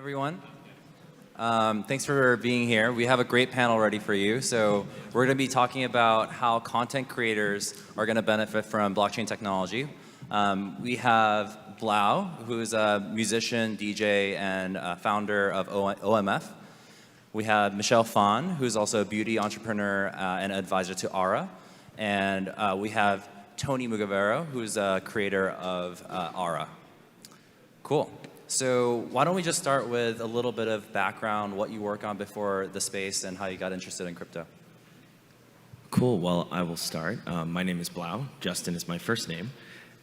everyone. Thanks for being here. We have a great panel ready for you. So we're going to be talking about how content creators are going to benefit from blockchain technology. We have Blau, who's a musician, DJ, and founder of OMF. We have Michelle Phan, who's also a beauty entrepreneur and advisor to Aura. And we have Tony Mugavero, who's a creator of Aura. Cool. So why don't we just start with a little bit of background, what you work on before the space, and how you got interested in crypto. Cool. Well, I will start. My name is Blau. Justin is my first name.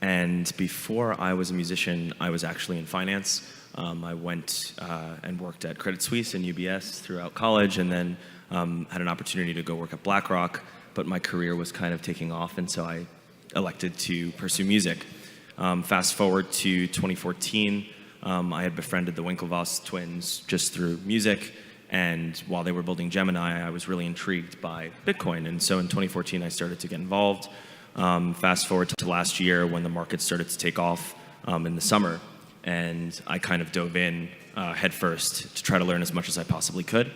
And before I was a musician, I was actually in finance. I went and worked at Credit Suisse and UBS throughout college, and then had an opportunity to go work at BlackRock. But my career was kind of taking off, and so I elected to pursue music. Fast forward to 2014. I had befriended the Winklevoss twins just through music, and while they were building Gemini, I was really intrigued by Bitcoin, and so in 2014 I started to get involved. Fast forward to last year when the market started to take off in the summer, and I kind of dove in headfirst to try to learn as much as I possibly could.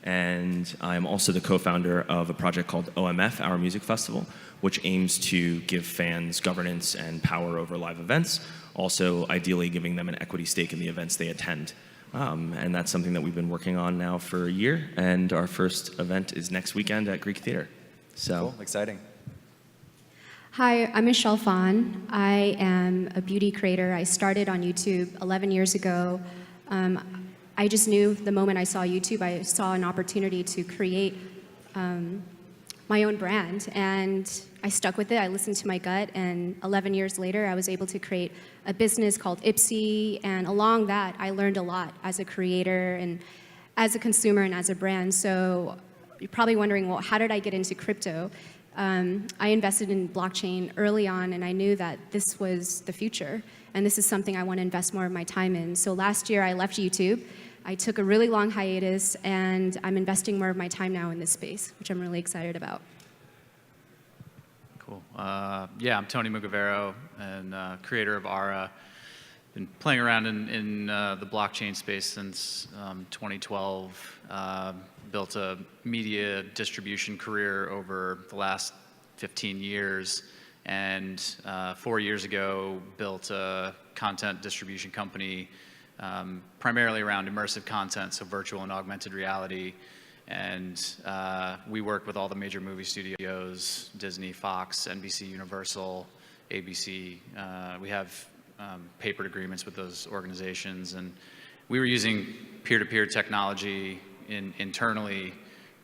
And I'm also the co-founder of a project called OMF, Our Music Festival, which aims to give fans governance and power over live events, also ideally giving them an equity stake in the events they attend. And that's something that we've been working on now for a year, and our first event is next weekend at Greek Theater. So cool. Exciting. Hi, I'm Michelle Phan. I am a beauty creator. I started on YouTube 11 years ago. I just knew the moment I saw YouTube, I saw an opportunity to create my own brand, and I stuck with it. I listened to my gut, and 11 years later, I was able to create a business called Ipsy, and along that, I learned a lot as a creator and as a consumer and as a brand. So you're probably wondering, well, how did I get into crypto? I invested in blockchain early on, and I knew that this was the future, and this is something I want to invest more of my time in. So last year, I left YouTube. I took a really long hiatus, and I'm investing more of my time now in this space, which I'm really excited about. Cool. Yeah, I'm Tony Mugavero, and creator of Aura. Been playing around in the blockchain space since 2012. Built a media distribution career over the last 15 years, and 4 years ago built a content distribution company primarily around immersive content, so virtual and augmented reality. And we work with all the major movie studios, Disney, Fox, NBC, Universal, ABC. We have papered agreements with those organizations. And we were using peer-to-peer technology internally,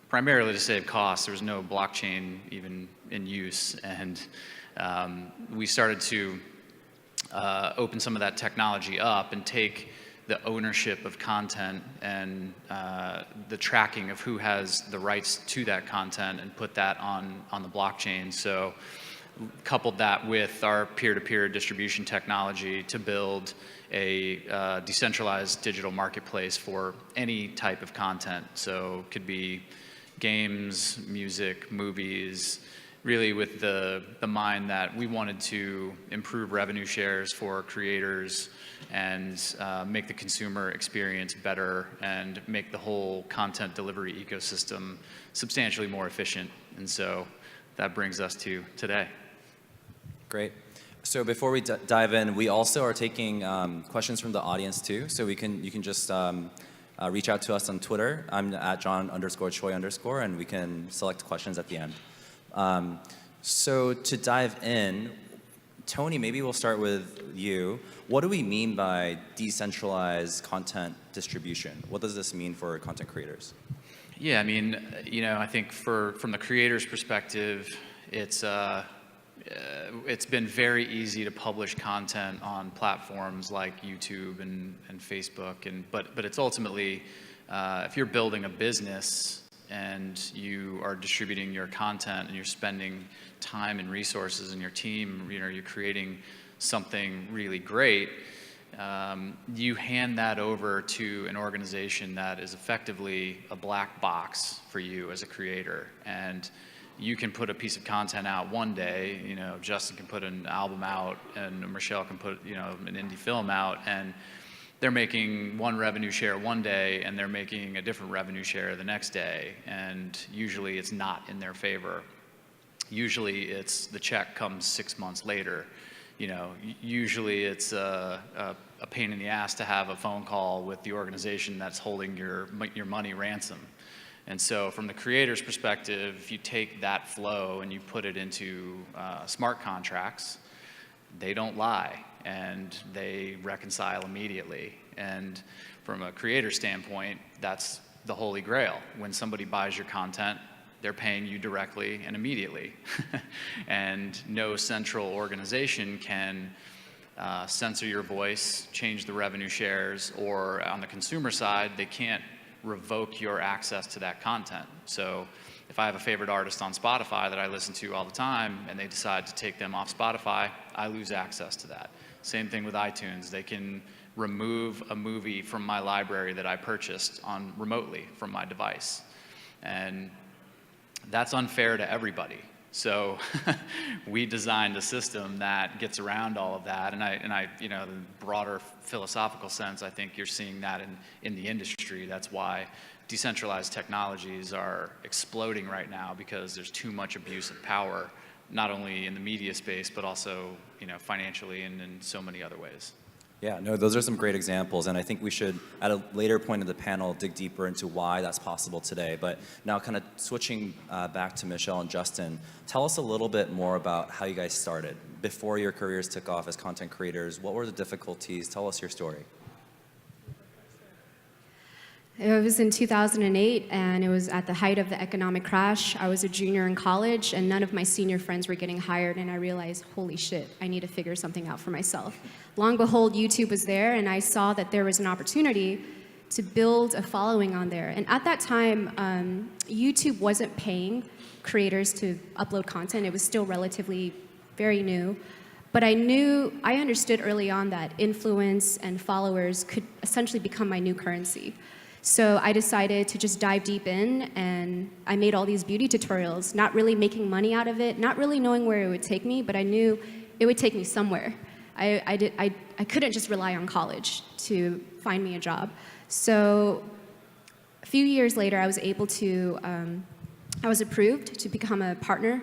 primarily to save costs. There was no blockchain even in use. And we started to open some of that technology up and take the ownership of content and the tracking of who has the rights to that content and put that on the blockchain. So coupled that with our peer-to-peer distribution technology to build a decentralized digital marketplace for any type of content. So it could be games, music, movies, really with the mind that we wanted to improve revenue shares for creators and make the consumer experience better and make the whole content delivery ecosystem substantially more efficient. And so that brings us to today. Great. So before we dive in, we also are taking questions from the audience too. So you can just reach out to us on Twitter. I'm at Jon_Choi_, and we can select questions at the end. So to dive in, Tony, maybe we'll start with you. What do we mean by decentralized content distribution? What does this mean for content creators? Yeah, I mean, I think from the creator's perspective, it's been very easy to publish content on platforms like YouTube and Facebook, but it's ultimately, if you're building a business and you are distributing your content and you're spending time and resources in your team, you're creating something really great, you hand that over to an organization that is effectively a black box for you as a creator. And you can put a piece of content out one day, Justin can put an album out and Michelle can put, an indie film out, and they're making one revenue share one day and they're making a different revenue share the next day, and usually it's not in their favor. Usually it's the check comes 6 months later. You know, usually it's a pain in the ass to have a phone call with the organization that's holding your money ransom. And so from the creator's perspective, if you take that flow and you put it into smart contracts, they don't lie and they reconcile immediately. And from a creator standpoint, that's the holy grail. When somebody buys your content, they're paying you directly and immediately. And no central organization can censor your voice, change the revenue shares, or on the consumer side, they can't revoke your access to that content. So if I have a favorite artist on Spotify that I listen to all the time and they decide to take them off Spotify, I lose access to that. Same thing with iTunes. They can remove a movie from my library that I purchased remotely from my device. And that's unfair to everybody. So we designed a system that gets around all of that. And I, you know, in the broader philosophical sense, I think you're seeing that in the industry. That's why decentralized technologies are exploding right now, because there's too much abuse of power, not only in the media space, but also, you know, financially and in so many other ways. Yeah, no, those are some great examples, and I think we should, at a later point in the panel, dig deeper into why that's possible today. But now kind of switching back to Michelle and Justin, tell us a little bit more about how you guys started. Before your careers took off as content creators, what were the difficulties? Tell us your story. It was in 2008, and it was at the height of the economic crash. I was a junior in college, and none of my senior friends were getting hired, and I realized, holy shit, I need to figure something out for myself. Long behold, YouTube was there, and I saw that there was an opportunity to build a following on there. And at that time, YouTube wasn't paying creators to upload content. It was still relatively very new. But I understood early on that influence and followers could essentially become my new currency. So I decided to just dive deep in, and I made all these beauty tutorials, not really making money out of it, not really knowing where it would take me, but I knew it would take me somewhere. I couldn't just rely on college to find me a job. So a few years later, I was approved to become a partner,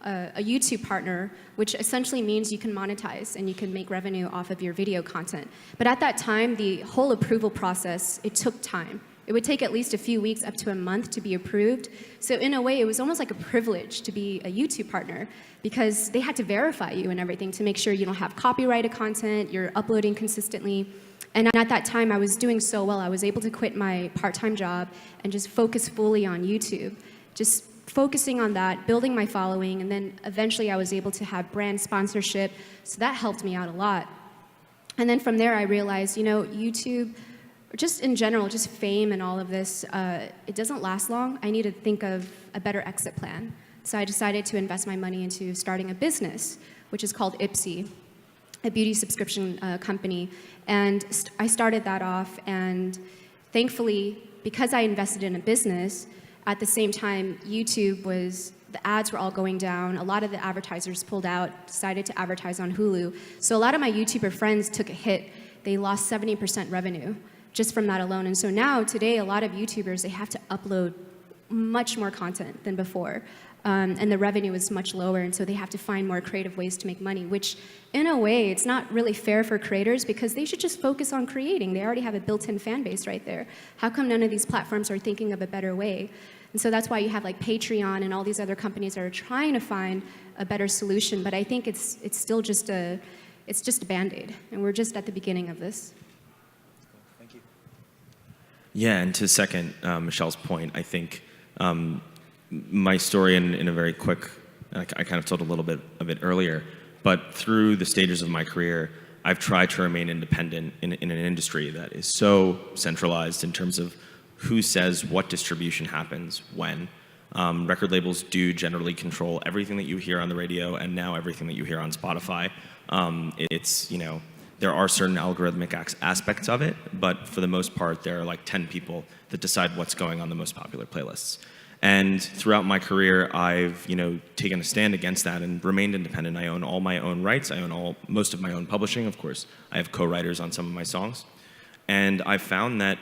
a YouTube partner, which essentially means you can monetize and you can make revenue off of your video content. But at that time, the whole approval process, it took time. It would take at least a few weeks, up to a month, to be approved. So in a way, it was almost like a privilege to be a YouTube partner, because they had to verify you and everything to make sure you don't have copyrighted content, you're uploading consistently. And at that time, I was doing so well. I was able to quit my part-time job and just focus fully on YouTube. Just focusing on that, building my following, and then eventually I was able to have brand sponsorship, so that helped me out a lot. And then from there I realized, you know, YouTube, or just in general, just fame and all of this, it doesn't last long. I need to think of a better exit plan. So I decided to invest my money into starting a business, which is called Ipsy, a beauty subscription company. And I started that off, and thankfully, because I invested in a business, at the same time, the ads were all going down. A lot of the advertisers pulled out, decided to advertise on Hulu. So a lot of my YouTuber friends took a hit. They lost 70% revenue just from that alone. And so now, today, a lot of YouTubers, they have to upload much more content than before. And the revenue is much lower, and so they have to find more creative ways to make money, which in a way, it's not really fair for creators, because they should just focus on creating. They already have a built-in fan base right there. How come none of these platforms are thinking of a better way? And so that's why you have like Patreon and all these other companies that are trying to find a better solution, but I think it's still just a Band-Aid, and we're just at the beginning of this. Thank you. Yeah, and to second Michelle's point, I think my story in a very quick, I kind of told a little bit of it earlier, but through the stages of my career, I've tried to remain independent in an industry that is so centralized in terms of who says what distribution happens when. Record labels do generally control everything that you hear on the radio, and now everything that you hear on Spotify. It's, you know, there are certain algorithmic aspects of it, but for the most part, there are like 10 people that decide what's going on the most popular playlists. And throughout my career, I've, you know, taken a stand against that and remained independent. I own all my own rights. I own most of my own publishing, of course. I have co-writers on some of my songs. And I found that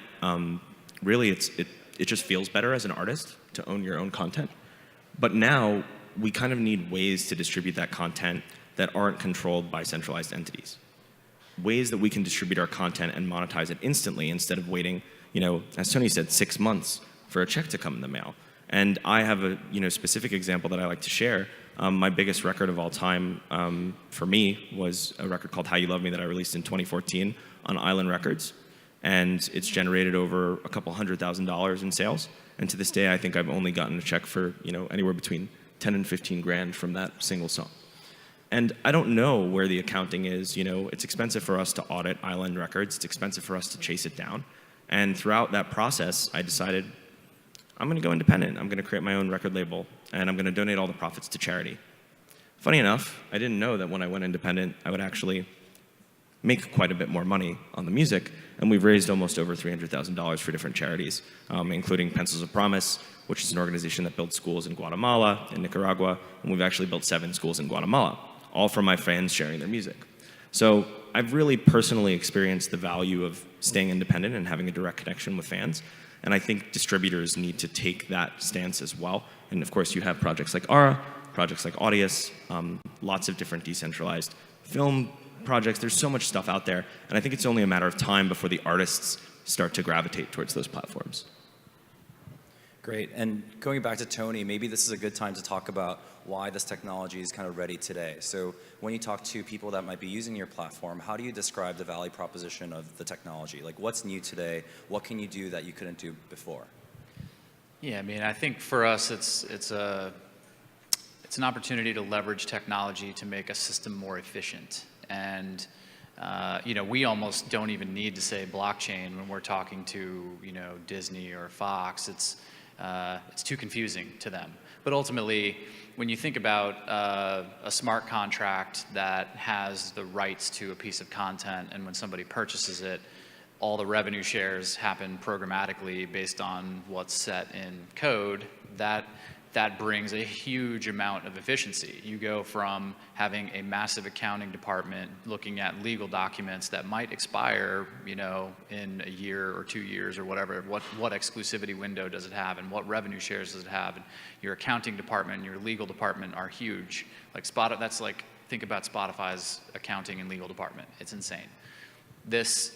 really it just feels better as an artist to own your own content. But now we kind of need ways to distribute that content that aren't controlled by centralized entities. Ways that we can distribute our content and monetize it instantly instead of waiting, as Tony said, 6 months for a check to come in the mail. And I have a specific example that I like to share. My biggest record of all time for me was a record called How You Love Me that I released in 2014 on Island Records. And it's generated over a couple $100,000 in sales. And to this day, I think I've only gotten a check for anywhere between 10 and 15 grand from that single song. And I don't know where the accounting is. It's expensive for us to audit Island Records. It's expensive for us to chase it down. And throughout that process, I decided I'm going to go independent. I'm going to create my own record label, and I'm going to donate all the profits to charity. Funny enough, I didn't know that when I went independent, I would actually make quite a bit more money on the music, and we've raised almost over $300,000 for different charities, including Pencils of Promise, which is an organization that builds schools in Guatemala and Nicaragua, and we've actually built 7 schools in Guatemala, all from my fans sharing their music. So I've really personally experienced the value of staying independent and having a direct connection with fans. And I think distributors need to take that stance as well. And of course, you have projects like Aura, projects like Audius, lots of different decentralized film projects. There's so much stuff out there. And I think it's only a matter of time before the artists start to gravitate towards those platforms. Great. And going back to Tony, maybe this is a good time to talk about why this technology is kind of ready today. So when you talk to people that might be using your platform, how do you describe the value proposition of the technology? Like, what's new today? What can you do that you couldn't do before? Yeah, I mean, I think for us, it's an opportunity to leverage technology to make a system more efficient. And we almost don't even need to say blockchain when we're talking to Disney or Fox. It's too confusing to them. But ultimately, when you think about a smart contract that has the rights to a piece of content, and when somebody purchases it, all the revenue shares happen programmatically based on what's set in code, that brings a huge amount of efficiency. You go from having a massive accounting department looking at legal documents that might expire, in a year or 2 years or whatever. What exclusivity window does it have, and what revenue shares does it have? And your accounting department and your legal department are huge. That's like, think about Spotify's accounting and legal department. It's insane. This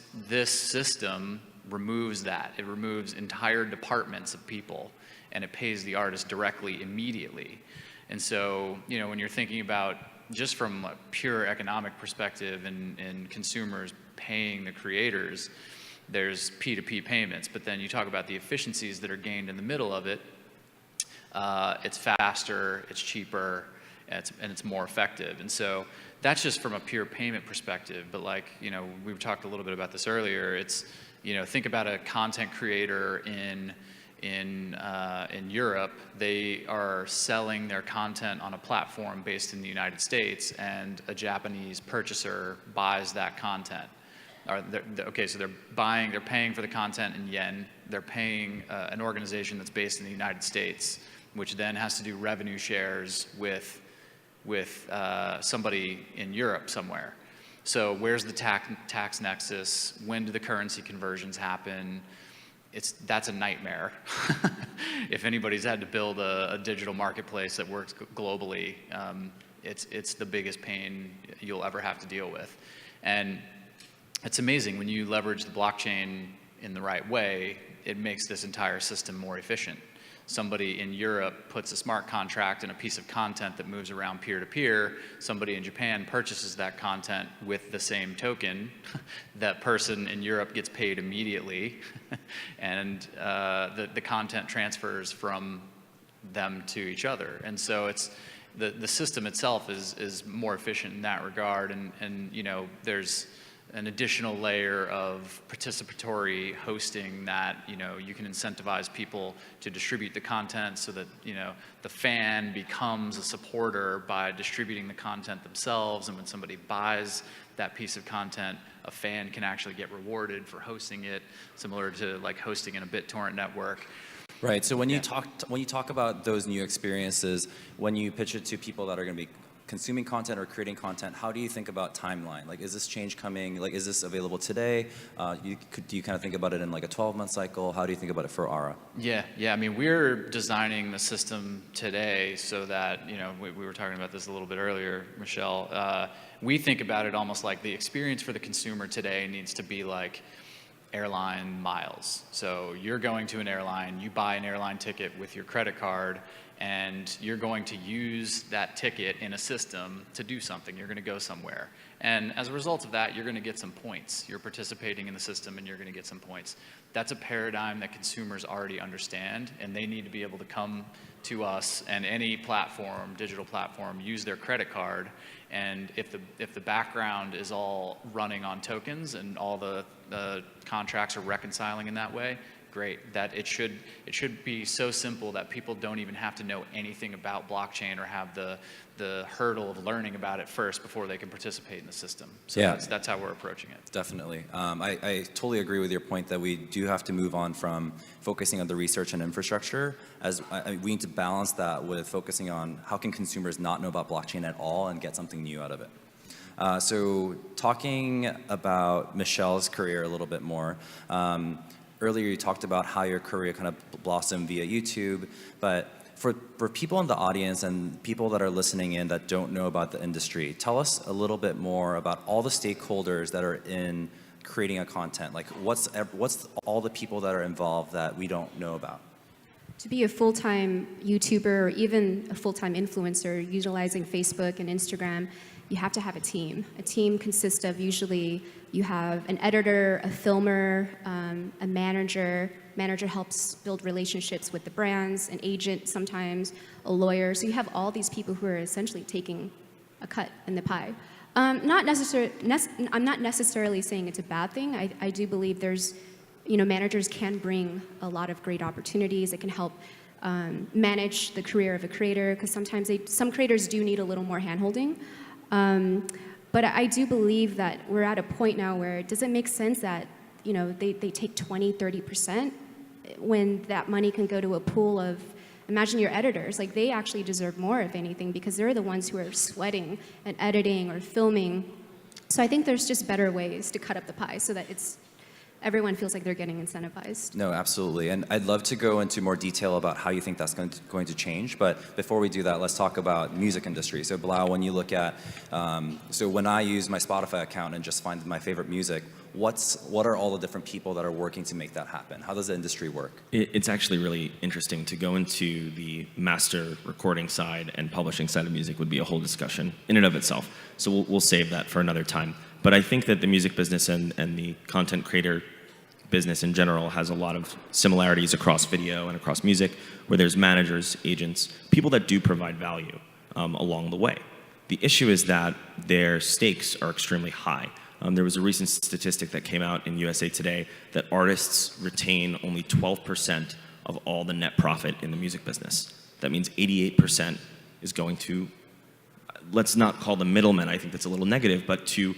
system removes that. It removes entire departments of people, and it pays the artist directly, immediately. And so, when you're thinking about just from a pure economic perspective and consumers paying the creators, there's P2P payments, but then you talk about the efficiencies that are gained in the middle of it. It's faster, it's cheaper, and it's more effective. And so that's just from a pure payment perspective. But we've talked a little bit about this earlier. It's, think about a content creator in Europe. They are selling their content on a platform based in the United States, and a Japanese purchaser buys that content. So they're paying for the content in yen. They're paying an organization that's based in the United States, which then has to do revenue shares with somebody in Europe somewhere. So where's the tax nexus? When do the currency conversions happen? That's a nightmare. If anybody's had to build a digital marketplace that works globally, it's the biggest pain you'll ever have to deal with. And it's amazing when you leverage the blockchain in the right way, it makes this entire system more efficient. Somebody in Europe puts a smart contract in a piece of content that moves around peer-to-peer. Somebody in Japan purchases that content with the same token. That person in Europe gets paid immediately, and the content transfers from them to each other. And so it's the system itself is more efficient in that regard. And there's an additional layer of participatory hosting that you can incentivize people to distribute the content, so that the fan becomes a supporter by distributing the content themselves. And when somebody buys that piece of content, a fan can actually get rewarded for hosting it, similar to like hosting in a BitTorrent network. Right. So when you talk about those new experiences, when you pitch it to people that are going to be consuming content or creating content, how do you think about timeline? Like, is this change coming? Like, is this available today? Do you kind of think about it in like a 12-month cycle? How do you think about it for Aura? Yeah. I mean, we're designing the system today so that, we were talking about this a little bit earlier, Michelle. We think about it almost like the experience for the consumer today needs to be like airline miles. So you're going to an airline, you buy an airline ticket with your credit card, and you're going to use that ticket in a system to do something. You're going to go somewhere. And as a result of that, you're going to get some points. You're participating in the system and you're going to get some points. That's a paradigm that consumers already understand, and they need to be able to come to us and any platform, digital platform, use their credit card. And if the background is all running on tokens and all the contracts are reconciling in that way, great. That it should be so simple that people don't even have to know anything about blockchain or have the hurdle of learning about it first before they can participate in the system. So yeah, that's how we're approaching it. Definitely. I totally agree with your point that we do have to move on from focusing on the research and infrastructure, as we need to balance that with focusing on how can consumers not know about blockchain at all and get something new out of it. So talking about Michelle's career a little bit more, earlier you talked about how your career kind of blossomed via YouTube, but for people in the audience and people that are listening in that don't know about the industry, tell us a little bit more about all the stakeholders that are in creating a content. Like what's all the people that are involved that we don't know about? To be a full-time YouTuber or even a full-time influencer utilizing Facebook and Instagram, you have to have a team. A team consists of usually you have an editor, a filmer, a manager. Manager helps build relationships with the brands, an agent sometimes, a lawyer. So you have all these people who are essentially taking a cut in the pie. I'm not necessarily saying it's a bad thing. I do believe there's, managers can bring a lot of great opportunities. It can help manage the career of a creator, because sometimes some creators do need a little more handholding. But I do believe that we're at a point now where it doesn't make sense that they take 20, 30% when that money can go to a pool of, imagine your editors, like they actually deserve more if anything, because they're the ones who are sweating and editing or filming. So I think there's just better ways to cut up the pie so that everyone feels like they're getting incentivized. No, absolutely. And I'd love to go into more detail about how you think that's going to change. But before we do that, let's talk about music industry. So Blau, when you look at, so when I use my Spotify account and just find my favorite music, what are all the different people that are working to make that happen? How does the industry work? It's actually really interesting. To go into the master recording side and publishing side of music would be a whole discussion in and of itself. So we'll save that for another time. But I think that the music business and the content creator business in general has a lot of similarities across video and across music, where there's managers, agents, people that do provide value along the way. The issue is that their stakes are extremely high. There was a recent statistic that came out in USA Today that artists retain only 12% of all the net profit in the music business. That means 88% is going to, let's not call them middlemen, I think that's a little negative, but to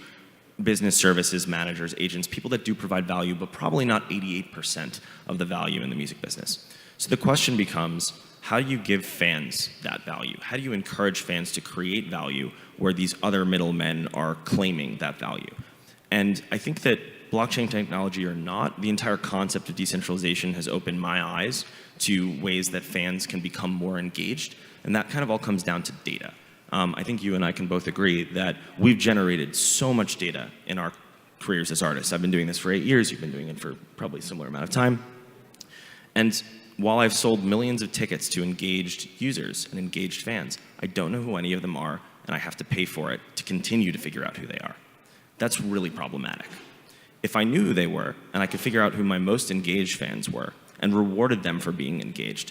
business services, managers, agents, people that do provide value, but probably not 88% of the value in the music business. So the question becomes, how do you give fans that value? How do you encourage fans to create value where these other middlemen are claiming that value? And I think that blockchain technology or not, the entire concept of decentralization has opened my eyes to ways that fans can become more engaged. And that kind of all comes down to data. I think you and I can both agree that we've generated so much data in our careers as artists. I've been doing this for 8 years. You've been doing it for probably a similar amount of time. And while I've sold millions of tickets to engaged users and engaged fans, I don't know who any of them are, and I have to pay for it to continue to figure out who they are. That's really problematic. If I knew who they were, and I could figure out who my most engaged fans were, and rewarded them for being engaged,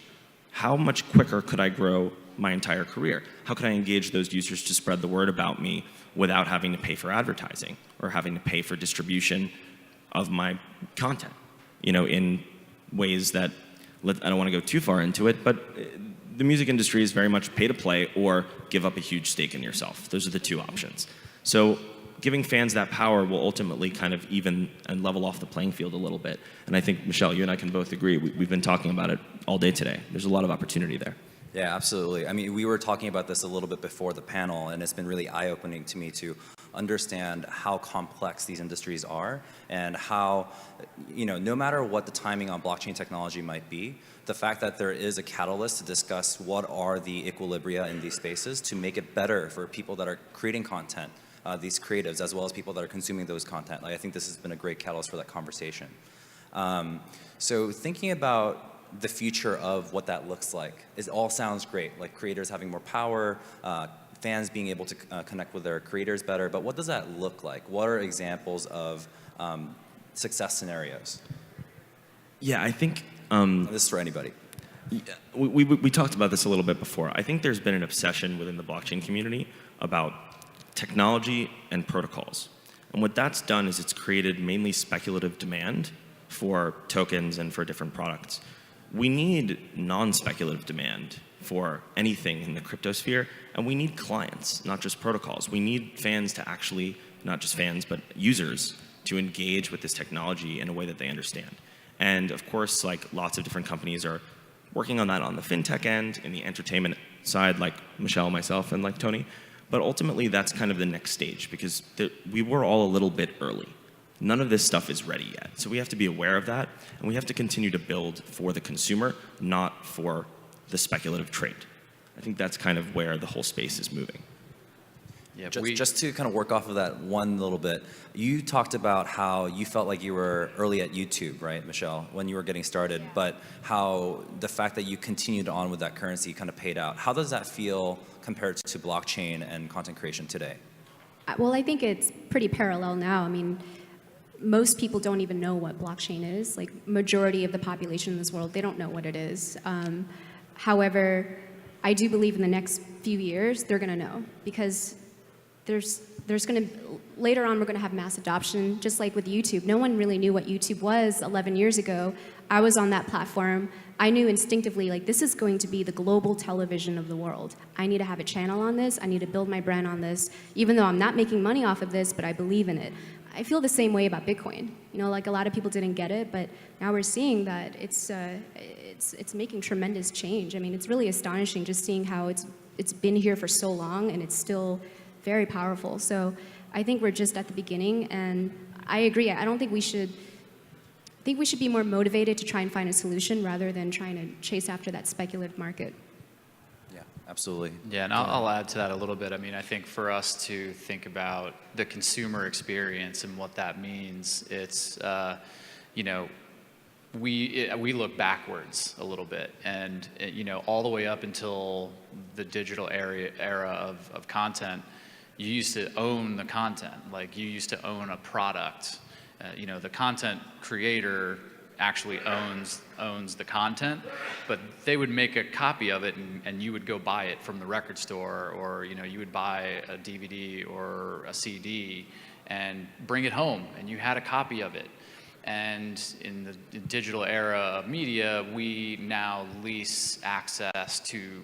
how much quicker could I grow my entire career? How could I engage those users to spread the word about me without having to pay for advertising or having to pay for distribution of my content? In ways that, I don't want to go too far into it, but the music industry is very much pay to play or give up a huge stake in yourself. Those are the two options. So giving fans that power will ultimately kind of even and level off the playing field a little bit. And I think, Michelle, you and I can both agree, we've been talking about it all day today. There's a lot of opportunity there. Yeah, absolutely. I mean, we were talking about this a little bit before the panel, and it's been really eye-opening to me to understand how complex these industries are and how, no matter what the timing on blockchain technology might be, the fact that there is a catalyst to discuss what are the equilibria in these spaces to make it better for people that are creating content, these creatives, as well as people that are consuming those content. Like, I think this has been a great catalyst for that conversation. So thinking about the future of what that looks like, it all sounds great, like creators having more power, fans being able to connect with their creators better, but what does that look like? What are examples of success scenarios? Yeah, I think This is for anybody. we talked about this a little bit before. I think there's been an obsession within the blockchain community about technology and protocols. And what that's done is it's created mainly speculative demand for tokens and for different products. We need non-speculative demand for anything in the cryptosphere, and we need clients, not just protocols. We need fans to actually, not just fans, but users to engage with this technology in a way that they understand. And of course, like lots of different companies are working on that on the fintech end, in the entertainment side, like Michelle, myself, and like Tony. But ultimately, that's kind of the next stage because we were all a little bit early. None of this stuff is ready yet. So we have to be aware of that, and we have to continue to build for the consumer, not for the speculative trade. I think that's kind of where the whole space is moving. Yeah, Just to kind of work off of that one little bit, you talked about how you felt like you were early at YouTube, right, Michelle, when you were getting started, but how the fact that you continued on with that currency kind of paid out. How does that feel compared to blockchain and content creation today? Well, I think it's pretty parallel now. I mean, most people don't even know what blockchain is. Like, majority of the population in this world, they don't know what it is. However, I do believe in the next few years, they're gonna know because there's gonna, later on we're gonna have mass adoption, just like with YouTube. No one really knew what YouTube was 11 years ago. I was on that platform. I knew instinctively, like, this is going to be the global television of the world. I need to have a channel on this. I need to build my brand on this, even though I'm not making money off of this, but I believe in it. I feel the same way about Bitcoin. Like a lot of people didn't get it, but now we're seeing that it's making tremendous change. I mean, it's really astonishing just seeing how it's been here for so long and it's still very powerful. So I think we're just at the beginning, and I agree. I think we should be more motivated to try and find a solution rather than trying to chase after that speculative market. Yeah, absolutely. Yeah, and I'll add to that a little bit. I mean, I think for us to think about the consumer experience and what that means, it's, we look backwards a little bit, and all the way up until the digital era of content, you used to own the content. Like, you used to own a product. The content creator actually owns the content, but they would make a copy of it and you would go buy it from the record store, or you would buy a DVD or a CD and bring it home, and you had a copy of it. And in the digital era of media, we now lease access to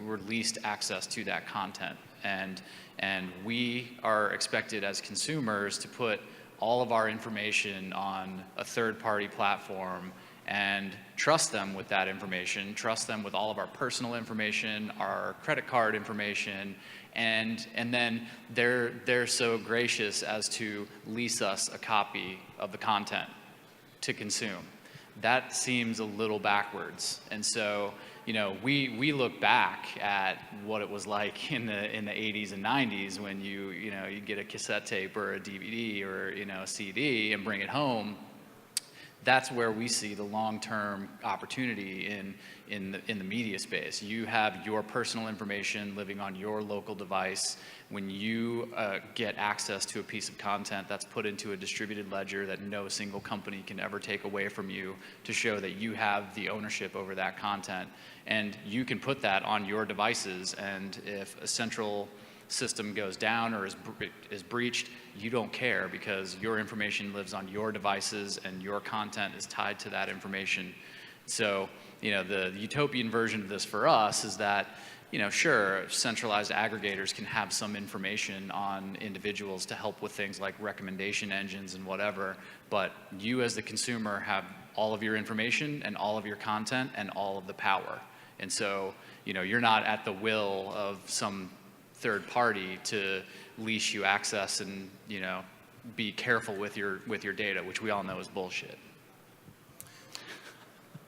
that content, and we are expected as consumers to put all of our information on a third-party platform and trust them with that information, trust them with all of our personal information, our credit card information, and then they're so gracious as to lease us a copy of the content to consume. That seems a little backwards. And so, we look back at what it was like in the 80s and 90s when you get a cassette tape or a DVD or a CD and bring it home. That's where we see the long-term opportunity in the media space. You have your personal information living on your local device. When you get access to a piece of content, that's put into a distributed ledger that no single company can ever take away from you, to show that you have the ownership over that content. And you can put that on your devices, and if a central system goes down or is breached, you don't care, because your information lives on your devices and your content is tied to that information. So, the utopian version of this for us is that, sure, centralized aggregators can have some information on individuals to help with things like recommendation engines and whatever, but you as the consumer have all of your information and all of your content and all of the power. And so, you're not at the will of some third party to leash you access and, be careful with your data, which we all know is bullshit.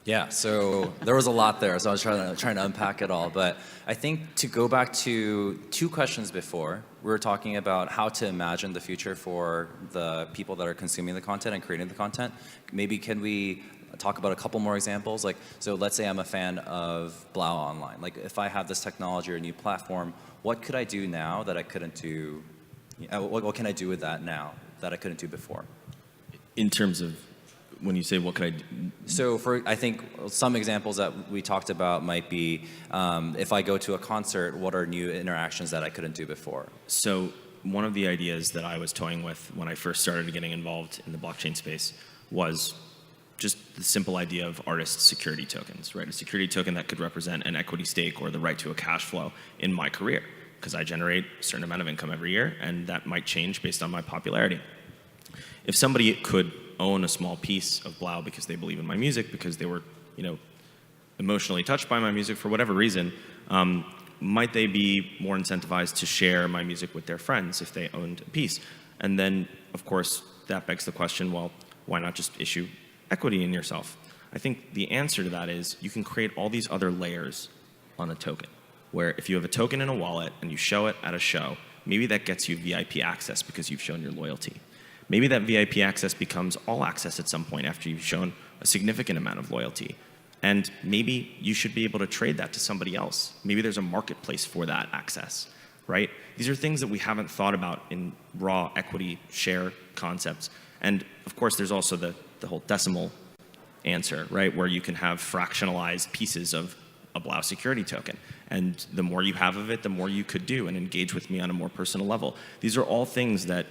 Yeah, so there was a lot there, so I was trying to unpack it all. But I think to go back to 2 questions before, we were talking about how to imagine the future for the people that are consuming the content and creating the content. Maybe can we talk about a couple more examples? Like, so let's say I'm a fan of Blau Online. Like, if I have this technology or a new platform, what could I do now that I couldn't do? What can I do with that now that I couldn't do before? In terms of, when you say what could I do? So I think some examples that we talked about might be, if I go to a concert, what are new interactions that I couldn't do before? So one of the ideas that I was toying with when I first started getting involved in the blockchain space was just the simple idea of artist security tokens, right? A security token that could represent an equity stake or the right to a cash flow in my career, because I generate a certain amount of income every year, and that might change based on my popularity. If somebody could own a small piece of Blau because they believe in my music, because they were, emotionally touched by my music for whatever reason, might they be more incentivized to share my music with their friends if they owned a piece? And then, of course, that begs the question, well, why not just issue equity in yourself? I think the answer to that is you can create all these other layers on a token, where if you have a token in a wallet and you show it at a show, maybe that gets you VIP access because you've shown your loyalty. Maybe that VIP access becomes all access at some point after you've shown a significant amount of loyalty. And maybe you should be able to trade that to somebody else. Maybe there's a marketplace for that access, right? These are things that we haven't thought about in raw equity share concepts. And of course, there's also the whole decimal answer, right? Where you can have fractionalized pieces of a Blau security token. And the more you have of it, the more you could do and engage with me on a more personal level. These are all things that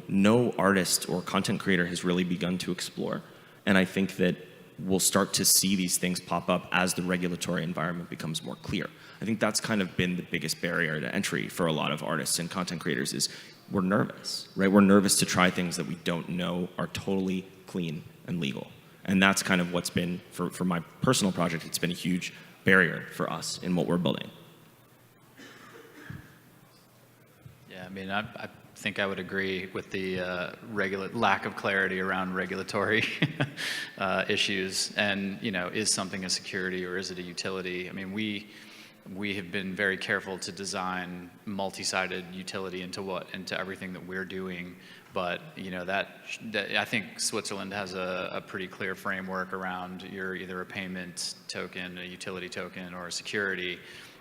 no artist or content creator has really begun to explore. And I think that we'll start to see these things pop up as the regulatory environment becomes more clear. I think that's kind of been the biggest barrier to entry for a lot of artists and content creators is we're nervous, right? We're nervous to try things that we don't know are totally clean and legal. And that's kind of what's been, for my personal project, it's been a huge barrier for us in what we're building. Yeah, I mean, I think I would agree with the lack of clarity around regulatory issues. And, is something a security or is it a utility? I mean, we have been very careful to design multi-sided utility into everything that we're doing. But that I think Switzerland has a pretty clear framework around you're either a payment token, a utility token, or a security.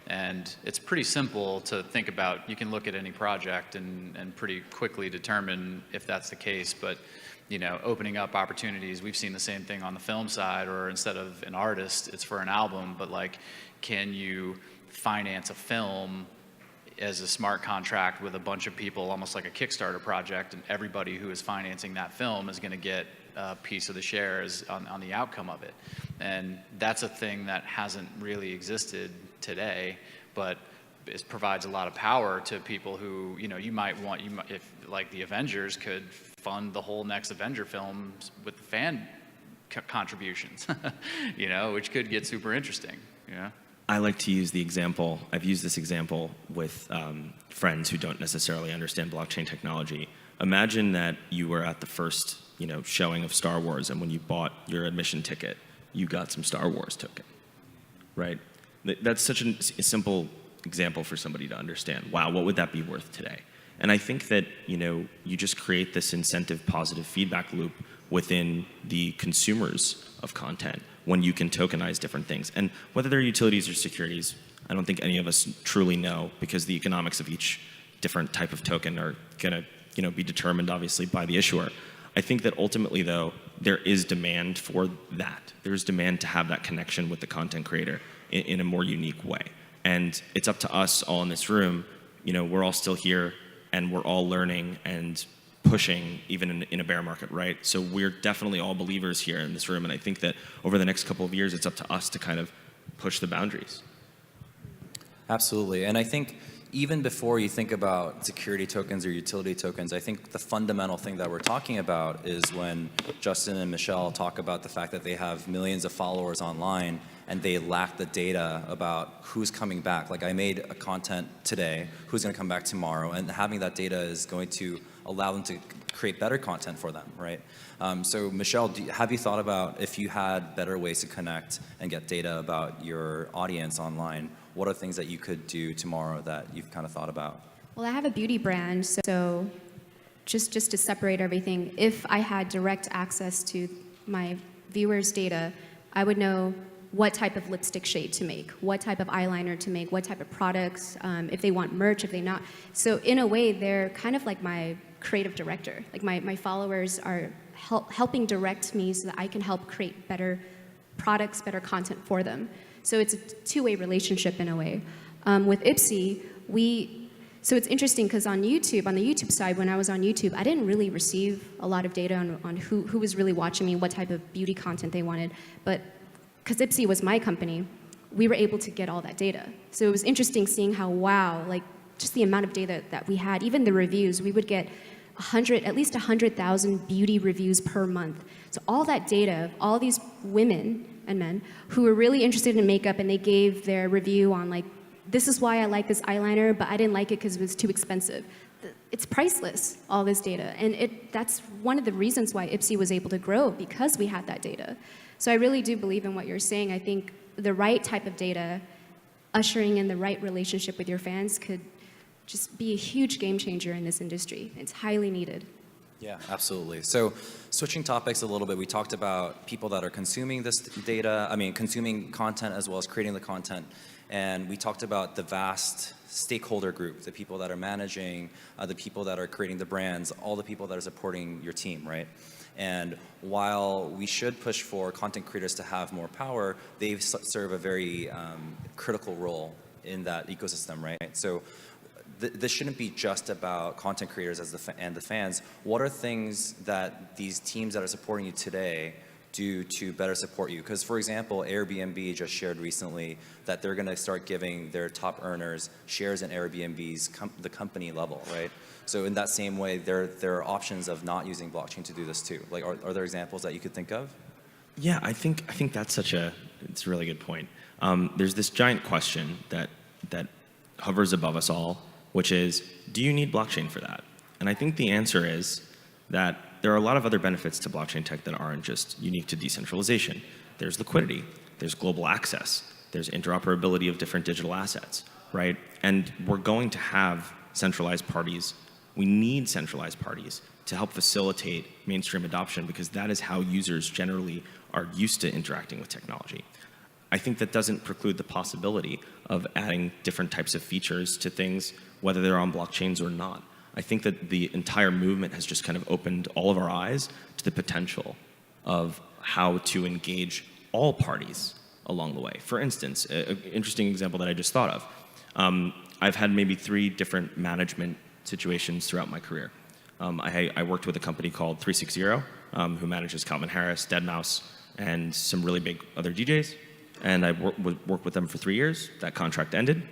And it's pretty simple to think about. You can look at any project and pretty quickly determine if that's the case. But opening up opportunities, we've seen the same thing on the film side, or instead of an artist, it's for an album. But like, can you finance a film as a smart contract with a bunch of people, almost like a Kickstarter project, and everybody who is financing that film is going to get a piece of the shares on the outcome of it. And that's a thing that hasn't really existed today, but it provides a lot of power to people who, you might if like the Avengers could fund the whole next Avenger film with the fan contributions, which could get super interesting, I like to use the example, I've used this example with friends who don't necessarily understand blockchain technology. Imagine that you were at the first, showing of Star Wars, and when you bought your admission ticket, you got some Star Wars token, right? That's such a simple example for somebody to understand. Wow, what would that be worth today? And I think that, you just create this incentive positive feedback loop within the consumers of content when you can tokenize different things. And whether they're utilities or securities, I don't think any of us truly know, because the economics of each different type of token are gonna, be determined obviously by the issuer. I think that ultimately though, there is demand for that. There's demand to have that connection with the content creator in a more unique way. And it's up to us all in this room, we're all still here and we're all learning and pushing even in a bear market, right? So we're definitely all believers here in this room, and I think that over the next couple of years, it's up to us to kind of push the boundaries. Absolutely, and I think even before you think about security tokens or utility tokens, I think the fundamental thing that we're talking about is when Justin and Michelle talk about the fact that they have millions of followers online and they lack the data about who's coming back. Like I made a content today, who's going to come back tomorrow, and having that data is going to allow them to create better content for them, right? So Michelle, have you thought about if you had better ways to connect and get data about your audience online, what are things that you could do tomorrow that you've kind of thought about? Well, I have a beauty brand, so just to separate everything, if I had direct access to my viewers' data, I would know what type of lipstick shade to make, what type of eyeliner to make, what type of products, if they want merch, if they not. So in a way, they're kind of like my creative director. Like my followers are helping direct me so that I can help create better products, better content for them. So it's a two-way relationship in a way. With Ipsy, so it's interesting because on YouTube, on the YouTube side, when I was on YouTube, I didn't really receive a lot of data on who was really watching me, what type of beauty content they wanted. But because Ipsy was my company, we were able to get all that data. So it was interesting seeing how, wow, like just the amount of data that we had, even the reviews, we would get at least 100,000 beauty reviews per month. So all that data, all these women and men who were really interested in makeup, and they gave their review on like, this is why I like this eyeliner, but I didn't like it because it was too expensive. It's priceless, all this data. And that's one of the reasons why Ipsy was able to grow, because we had that data. So I really do believe in what you're saying. I think the right type of data, ushering in the right relationship with your fans, could just be a huge game changer in this industry. It's highly needed. Yeah, absolutely. So switching topics a little bit, we talked about people that are consuming this data, consuming content as well as creating the content. And we talked about the vast stakeholder group, the people that are managing, the people that are creating the brands, all the people that are supporting your team, right? And while we should push for content creators to have more power, they serve a very critical role in that ecosystem, right? So this shouldn't be just about content creators and the fans. What are things that these teams that are supporting you today do to better support you? Because, for example, Airbnb just shared recently that they're going to start giving their top earners shares in Airbnb's the company level, right? So in that same way, there are options of not using blockchain to do this too. Like, are there examples that you could think of? Yeah, I think that's it's a really good point. There's this giant question that hovers above us all, which is, do you need blockchain for that? And I think the answer is that there are a lot of other benefits to blockchain tech that aren't just unique to decentralization. There's liquidity, there's global access, there's interoperability of different digital assets, right? And we're going to have centralized parties. We need centralized parties to help facilitate mainstream adoption, because that is how users generally are used to interacting with technology. I think that doesn't preclude the possibility of adding different types of features to things, whether they're on blockchains or not. I think that the entire movement has just kind of opened all of our eyes to the potential of how to engage all parties along the way. For instance, an interesting example that I just thought of. I've had maybe 3 different management situations throughout my career. I worked with a company called 360, who manages Calvin Harris, Deadmau5, and some really big other DJs. And I worked with them for 3 years. That contract ended.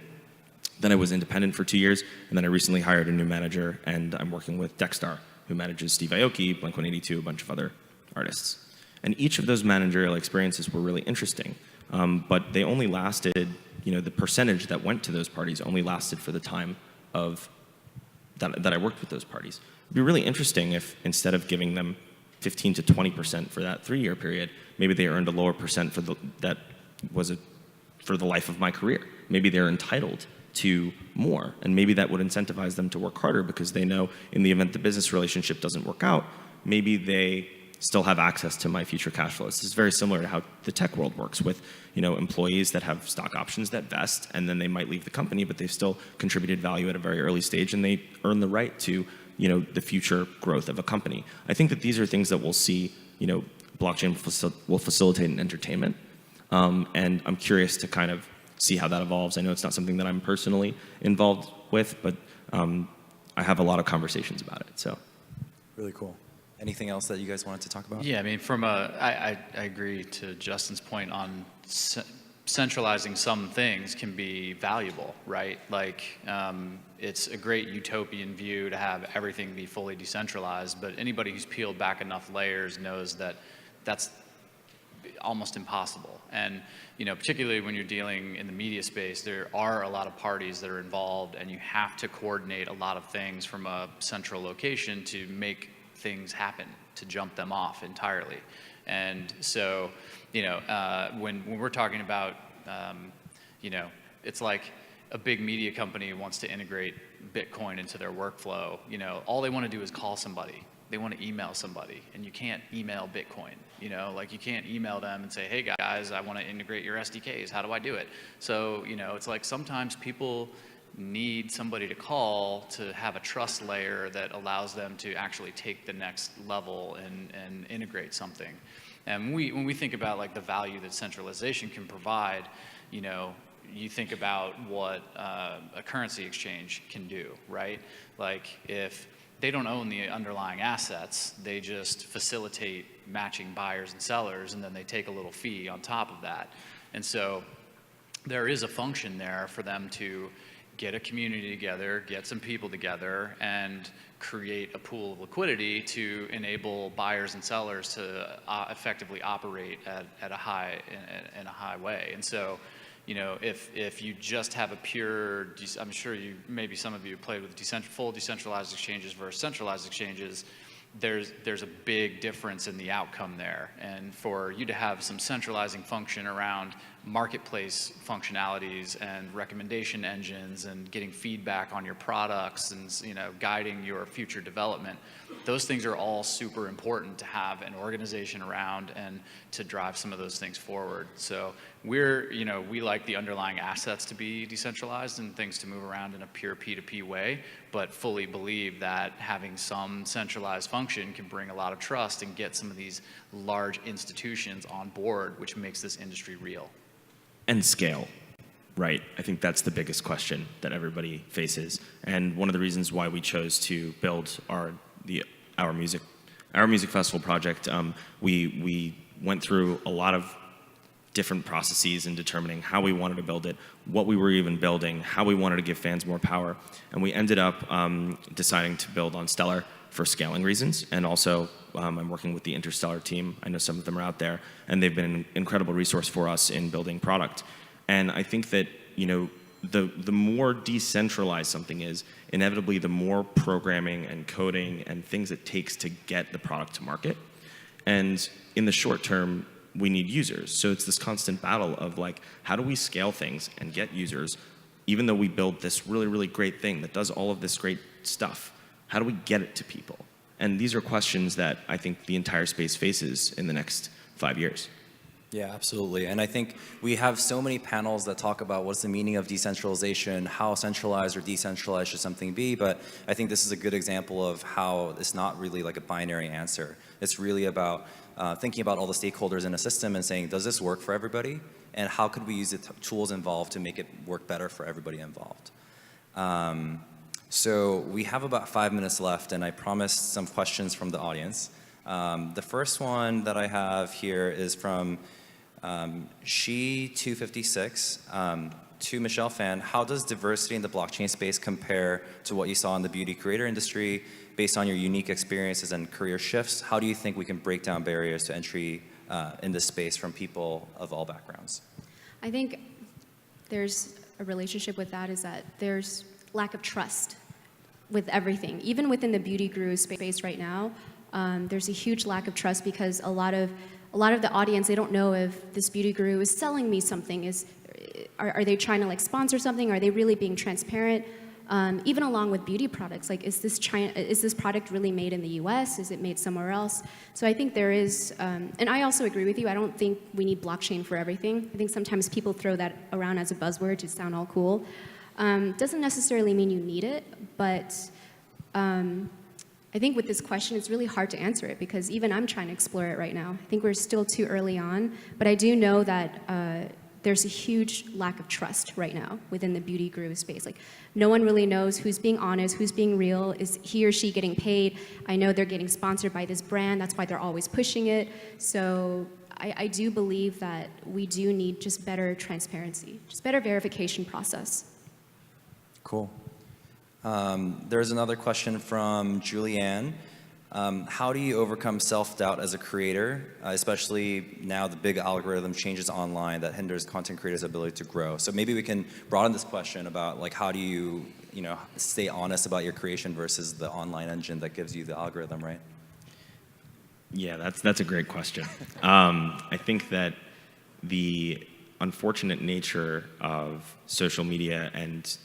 Then I was independent for 2 years, and then I recently hired a new manager, and I'm working with Dexstar, who manages Steve Aoki, Blink-182, a bunch of other artists. And each of those managerial experiences were really interesting, but they only lasted, the percentage that went to those parties only lasted for the time of that I worked with those parties. It'd be really interesting if instead of giving them 15 to 20% for that 3-year period, maybe they earned a lower percent for the life of my career. Maybe they're entitled to more, and maybe that would incentivize them to work harder, because they know in the event the business relationship doesn't work out, maybe they still have access to my future cash flows. This is very similar to how the tech world works with, employees that have stock options that vest, and then they might leave the company, but they've still contributed value at a very early stage, and they earn the right to, the future growth of a company. I think that these are things that we'll see, blockchain will facilitate in entertainment, and I'm curious to kind of see how that evolves. I know it's not something that I'm personally involved with, but I have a lot of conversations about it. So, really cool. Anything else that you guys wanted to talk about? Yeah, I agree to Justin's point on centralizing some things can be valuable, right? Like, it's a great utopian view to have everything be fully decentralized, but anybody who's peeled back enough layers knows that that's almost impossible. And particularly when you're dealing in the media space, there are a lot of parties that are involved, and you have to coordinate a lot of things from a central location to make things happen, to jump them off entirely. And so, when we're talking about, it's like a big media company wants to integrate Bitcoin into their workflow. All they want to do is call somebody. They want to email somebody, and you can't email Bitcoin. Like you can't email them and say, hey guys, I want to integrate your SDKs. How do I do it? So, it's like sometimes people need somebody to call to have a trust layer that allows them to actually take the next level and integrate something. And when we think about like the value that centralization can provide, you think about what a currency exchange can do, right? Like if they don't own the underlying assets, they just facilitate matching buyers and sellers, and then they take a little fee on top of that. And so there is a function there for them to get a community together, get some people together, and create a pool of liquidity to enable buyers and sellers to effectively operate at a high in a high way. And so, if you just have a pure, I'm sure maybe some of you played with full decentralized exchanges versus centralized exchanges. There's a big difference in the outcome there. And for you to have some centralizing function around marketplace functionalities and recommendation engines and getting feedback on your products and guiding your future development, those things are all super important to have an organization around and to drive some of those things forward. So we like the underlying assets to be decentralized and things to move around in a pure P2P way, but fully believe that having some centralized function can bring a lot of trust and get some of these large institutions on board, which makes this industry real. And scale, right? I think that's the biggest question that everybody faces. And one of the reasons why we chose to build our music festival project, we went through a lot of different processes in determining how we wanted to build it, what we were even building, how we wanted to give fans more power. And we ended up deciding to build on Stellar for scaling reasons. And also, I'm working with the Interstellar team. I know some of them are out there, and they've been an incredible resource for us in building product. And I think that, the more decentralized something is, inevitably the more programming and coding and things it takes to get the product to market. And in the short term, we need users. So it's this constant battle of like, how do we scale things and get users, even though we build this really, really great thing that does all of this great stuff? How do we get it to people? And these are questions that I think the entire space faces in the next 5 years. Yeah, absolutely. And I think we have so many panels that talk about what's the meaning of decentralization, how centralized or decentralized should something be, but I think this is a good example of how it's not really like a binary answer. It's really about thinking about all the stakeholders in a system and saying, does this work for everybody? And how could we use the tools involved to make it work better for everybody involved? So we have about 5 minutes left, and I promised some questions from the audience. The first one that I have here is from She256 to Michelle Phan. How does diversity in the blockchain space compare to what you saw in the beauty creator industry? Based on your unique experiences and career shifts, how do you think we can break down barriers to entry in this space from people of all backgrounds? I think there's a relationship with that, is that there's lack of trust with everything. Even within the beauty guru space right now, there's a huge lack of trust because a lot of the audience, they don't know if this beauty guru is selling me something. Are they trying to like sponsor something? Are they really being transparent? Even along with beauty products, like is this product really made in the US? Is it made somewhere else? So I think there is, and I also agree with you, I don't think we need blockchain for everything. I think sometimes people throw that around as a buzzword to sound all cool. Doesn't necessarily mean you need it, but I think with this question, it's really hard to answer it because even I'm trying to explore it right now. I think we're still too early on, but I do know that there's a huge lack of trust right now within the beauty guru space. Like, no one really knows who's being honest, who's being real, is he or she getting paid? I know they're getting sponsored by this brand, that's why they're always pushing it. So I do believe that we do need just better transparency, just better verification process. Cool. There's another question from Julianne. How do you overcome self-doubt as a creator, especially now the big algorithm changes online that hinders content creators' ability to grow? So maybe we can broaden this question about like how do you, stay honest about your creation versus the online engine that gives you the algorithm, right? Yeah, that's a great question. I think that the unfortunate nature of social media and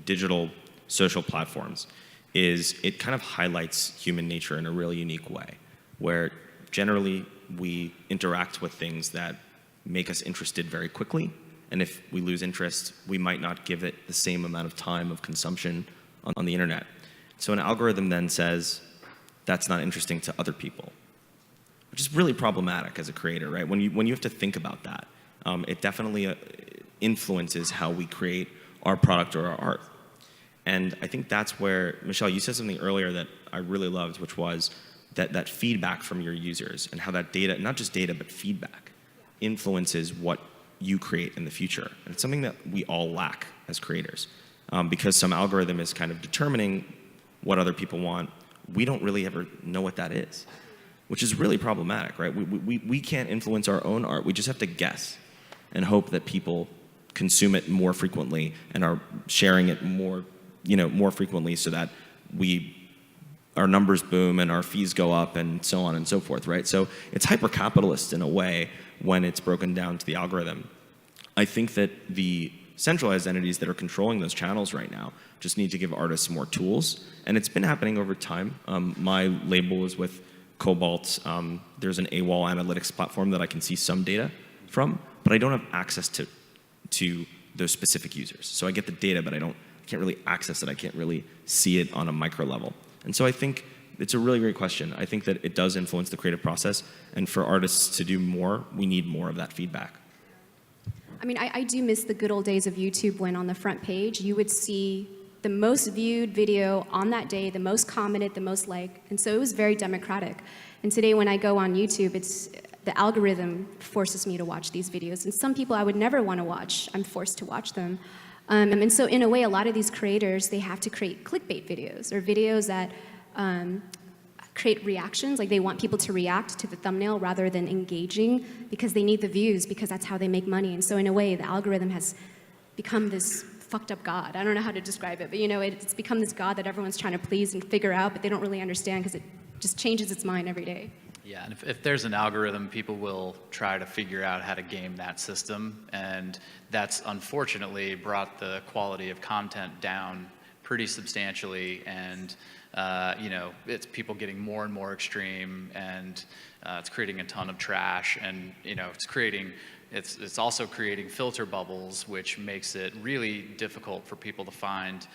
digital social platforms is it kind of highlights human nature in a really unique way, where generally we interact with things that make us interested very quickly, and if we lose interest, we might not give it the same amount of time of consumption on the internet. So an algorithm then says, that's not interesting to other people, which is really problematic as a creator, right? When you have to think about that, it definitely influences how we create our product or our art. And I think that's where, Michelle, you said something earlier that I really loved, which was that feedback from your users and how that data, not just data, but feedback, influences what you create in the future. And it's something that we all lack as creators. Because some algorithm is kind of determining what other people want, we don't really ever know what that is, which is really problematic, right? We can't influence our own art. We just have to guess and hope that people consume it more frequently and are sharing it more frequently so that our numbers boom and our fees go up and so on and so forth, right? So it's hyper-capitalist in a way when it's broken down to the algorithm. I think that the centralized entities that are controlling those channels right now just need to give artists more tools, and it's been happening over time. My label is with Cobalt. There's an AWOL analytics platform that I can see some data from, but I don't have access to those specific users. So I get the data, but I can't really access it. I can't really see it on a micro level. And so I think it's a really great question. I think that it does influence the creative process, and for artists to do more, we need more of that feedback. I mean, I do miss the good old days of YouTube when on the front page you would see the most viewed video on that day, the most commented, the most liked, and so it was very democratic. And today when I go on YouTube, the algorithm forces me to watch these videos, and some people I would never want to watch, I'm forced to watch them. And so in a way, a lot of these creators, they have to create clickbait videos or videos that create reactions, like they want people to react to the thumbnail rather than engaging because they need the views, because that's how they make money. And so in a way, the algorithm has become this fucked up god. I don't know how to describe it, but it's become this god that everyone's trying to please and figure out, but they don't really understand because it just changes its mind every day. Yeah, and if there's an algorithm, people will try to figure out how to game that system, and that's unfortunately brought the quality of content down pretty substantially, and it's people getting more and more extreme, and it's creating a ton of trash, and it's also creating filter bubbles, which makes it really difficult for people to find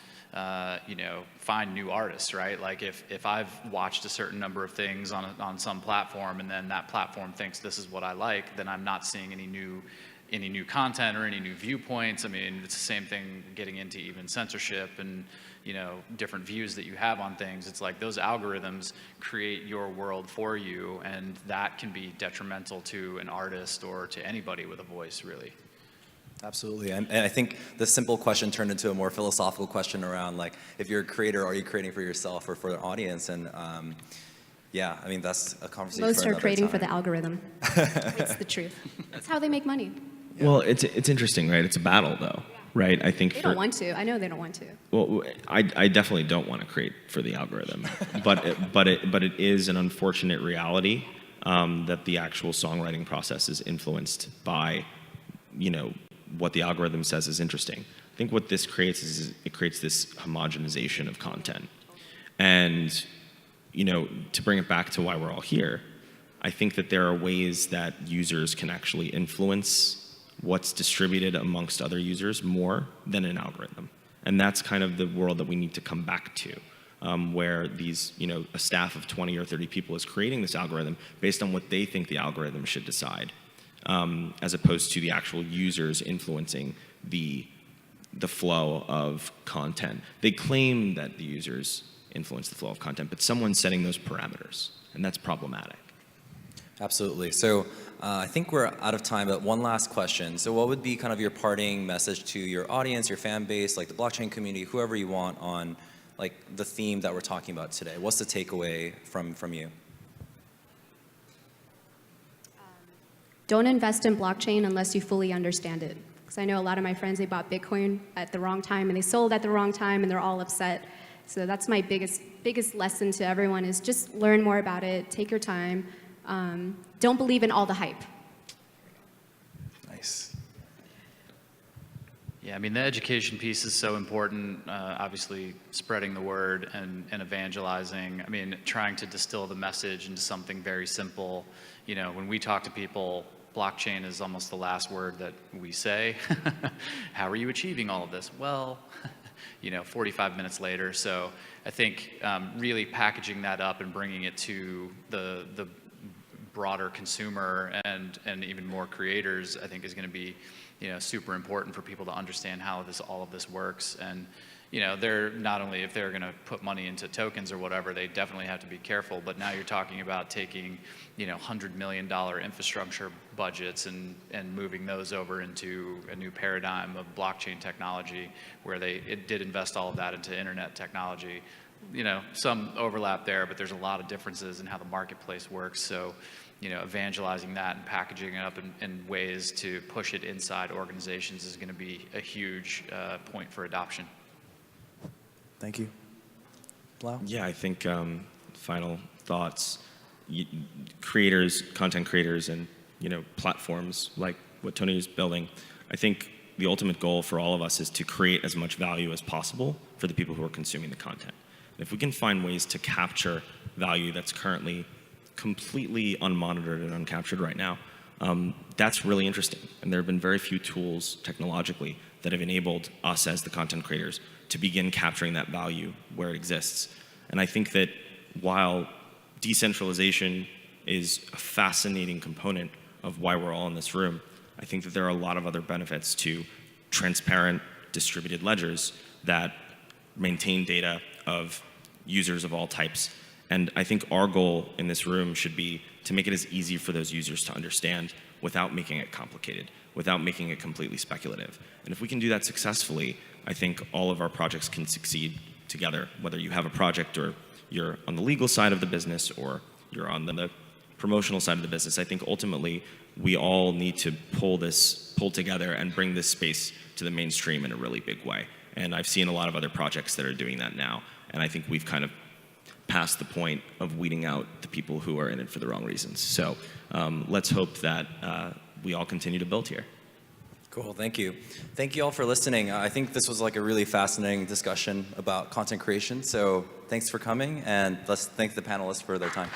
new artists, right? Like if I've watched a certain number of things on some platform, and then that platform thinks this is what I like, then I'm not seeing any new content or any new viewpoints. I mean, it's the same thing getting into even censorship and different views that you have on things. It's like those algorithms create your world for you, and that can be detrimental to an artist or to anybody with a voice, really. Absolutely, and I think the simple question turned into a more philosophical question around, like, if you're a creator, are you creating for yourself or for the audience? And yeah, I mean, that's a conversation Most for are another creating time. for the algorithm. It's the truth. That's how they make money. Yeah. Well, it's interesting, right? It's a battle, though, right? I think They don't want to. I know they don't want to. Well, I definitely don't want to create for the algorithm, but it is an unfortunate reality that the actual songwriting process is influenced by, what the algorithm says is interesting. I think what this creates is it creates this homogenization of content, and to bring it back to why we're all here, I think that there are ways that users can actually influence what's distributed amongst other users more than an algorithm. And that's kind of the world that we need to come back to, where these, a staff of 20 or 30 people is creating this algorithm based on what they think the algorithm should decide, as opposed to the actual users influencing the flow of content. They claim that the users influence the flow of content, but someone's setting those parameters, and that's problematic. Absolutely. So I think we're out of time, but one last question. So what would be kind of your parting message to your audience, your fan base, like the blockchain community, whoever you want, on like the theme that we're talking about today? What's the takeaway from you? Don't invest in blockchain unless you fully understand it. Because I know a lot of my friends, they bought Bitcoin at the wrong time and they sold at the wrong time and they're all upset. So that's my biggest lesson to everyone is just learn more about it, take your time. Don't believe in all the hype. Nice. Yeah, I mean, the education piece is so important, obviously spreading the word and evangelizing. I mean, trying to distill the message into something very simple. You know, when we talk to people, blockchain is almost the last word that we say. How are you achieving all of this? Well, you know, 45 minutes later. So I think really packaging that up and bringing it to the broader consumer and even more creators, I think is going to be, you know, super important for people to understand how all of this works. And, you know, they're not only if they're going to put money into tokens or whatever, they definitely have to be careful. But now you're talking about taking, you know, $100 million infrastructure budgets and moving those over into a new paradigm of blockchain technology, where it did invest all of that into internet technology. You know, some overlap there, but there's a lot of differences in how the marketplace works. So, you know, evangelizing that and packaging it up in ways to push it inside organizations is going to be a huge point for adoption. Thank you. Blau? Yeah, I think final thoughts. Creators, content creators, and platforms like what Tony is building. I think the ultimate goal for all of us is to create as much value as possible for the people who are consuming the content. If we can find ways to capture value that's currently completely unmonitored and uncaptured right now, that's really interesting. And there have been very few tools technologically that have enabled us as the content creators to begin capturing that value where it exists. And I think that while decentralization is a fascinating component of why we're all in this room, I think that there are a lot of other benefits to transparent, distributed ledgers that maintain data of users of all types. And I think our goal in this room should be to make it as easy for those users to understand without making it complicated, without making it completely speculative. And if we can do that successfully, I think all of our projects can succeed together, whether you have a project or you're on the legal side of the business or you're on the promotional side of the business. I think ultimately we all need to pull together and bring this space to the mainstream in a really big way. And I've seen a lot of other projects that are doing that now. And I think we've kind of passed the point of weeding out the people who are in it for the wrong reasons. So let's hope that we all continue to build here. Cool, thank you. Thank you all for listening. I think this was like a really fascinating discussion about content creation. So thanks for coming, and let's thank the panelists for their time.